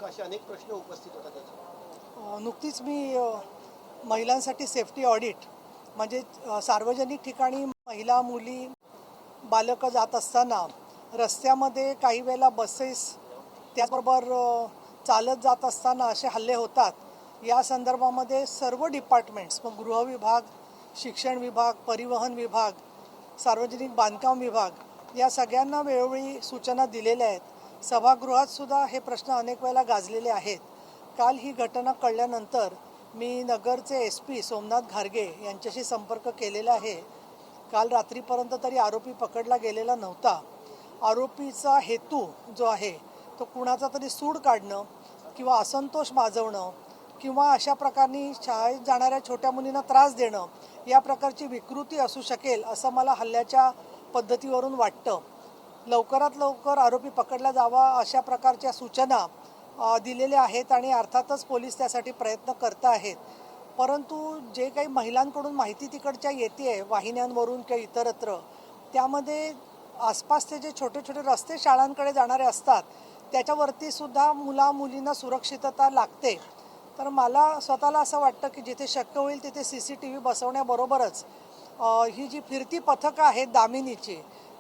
का, असे अनेक प्रश्न उपस्थित होतात त्याचे. नुकतीच मी महिलांसाठी सेफ्टी ऑडिट म्हणजे सार्वजनिक ठिकाणी महिला मुली बालकं जात असताना रस्त्यामध्ये काही वेळेला बसेस त्याचबरोबर चालत जात असताना असे हल्ले होतात. या संदर्भामध्ये सर्व डिपार्टमेंट्स मग गृह विभाग, शिक्षण विभाग, परिवहन विभाग, सार्वजनिक बांधकाम विभाग या सगळ्यांना वेळोवेळी सूचना दिलेल्या आहेत. सभागृहात सुद्धा हे प्रश्न अनेक वेळेला गाजलेले आहेत. काल ही घटना कळल्यानंतर मी नगरचे SP सोमनाथ घारगे यांच्याशी संपर्क केलेला आहे. काल रात्रीपर्यंत तरी आरोपी पकडला गेलेला नव्हता. आरोपीचा हेतू जो आहे तो कुणाचा तरी सूड काढणं किंवा असंतोष माजवणं किंवा अशा प्रकारे शाळेत जाणाऱ्या छोट्या मुलींना त्रास देणं या प्रकारची विकृती असू शकेल असं मला हल्ल्याच्या पद्धतीवरून वाटतं. लवकरात लवकर आरोपी पकडला जावा अशा प्रकारच्या सूचना दिलेल्या आहेत आणि अर्थातच पोलीस त्यासाठी प्रयत्न करत आहेत. परंतु जे काही महिलांकडून माहिती तिकडच्या येते वाहिन्यांवरून किंवा इतरत्र, त्यामध्ये आसपासचे जे छोटे छोटे रस्ते शाळांकडे जाणारे असतात त्याच्यावरती सुद्धा मुलींना सुरक्षितता लागते. तर मला स्वतःला असं वाटतं की जिथे शक्य होईल तिथे CCTV बसवण्याबरोबरच ही जी फिरती पथकं आहेत दामिनीची,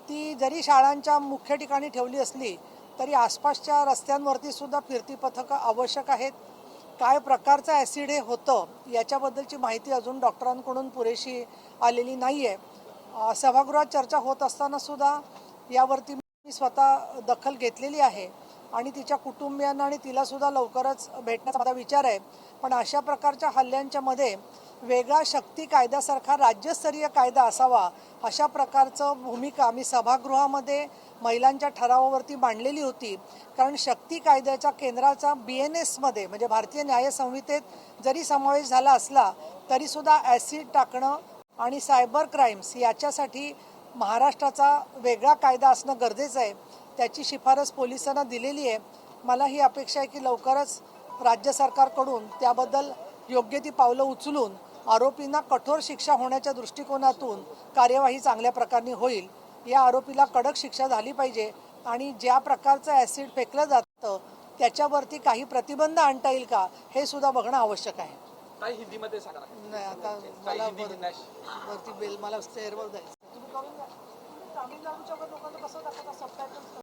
ती जरी शाळांच्या मुख्य ठिकाणी ठेवली असली तरी आसपासच्या रस्त्यांवरती सुद्धा फिरती पथकं आवश्यक आहेत. काय प्रकारचं ॲसिड हे होतं याच्याबद्दलची माहिती अजून डॉक्टरांकडून पुरेशी आलेली नाही आहे. सभागृहात चर्चा होत असताना सुद्धा यावरती मी स्वतः दखल घेतलेली आहे आणि तिच्या कुटुंबियांना आणि तिलासुद्धा लवकरच भेटण्याचा माझा विचार आहे. पण अशा प्रकारच्या हल्ल्यांच्या मध्ये वेगळा शक्ती कायद्यासारखा राज्यस्तरीय कायदा असावा अशा प्रकारचं भूमिका मी सभागृहामध्ये महिलांच्या ठरावावरती मांडलेली होती. कारण शक्ती कायद्याच्या केंद्राचा BNS मध्ये म्हणजे भारतीय न्याय संहितेत जरी समावेश झाला असला तरीसुद्धा ॲसिड टाकणं आणि सायबर क्राईम्स याच्यासाठी महाराष्ट्राचा वेगळा कायदा असणं गरजेचं आहे. त्याची शिफारस पोलिसांना दिलेली आहे. मला ही अपेक्षा आहे की लवकरच राज्य सरकारकडून त्याबद्दल योग्य ती पावलं उचलून आरोपींना कठोर शिक्षा होण्याच्या दृष्टिकोनातून कार्यवाही चांगल्या प्रकारे होईल. या आरोपीला कडक शिक्षा झाली पाहिजे आणि ज्या प्रकारचं ॲसिड फेकलं जातं त्याच्यावरती काही प्रतिबंध आणता येईल का हे सुद्धा बघणं आवश्यक आहे. काही हिंदीमध्ये सांगा. नाही आता मला वरती बेल मला स्टेअरवर जायचं. तुम्ही करून द्या. तामिळनाडूच्या लोकांना कसं दाखवता सबटायटल्स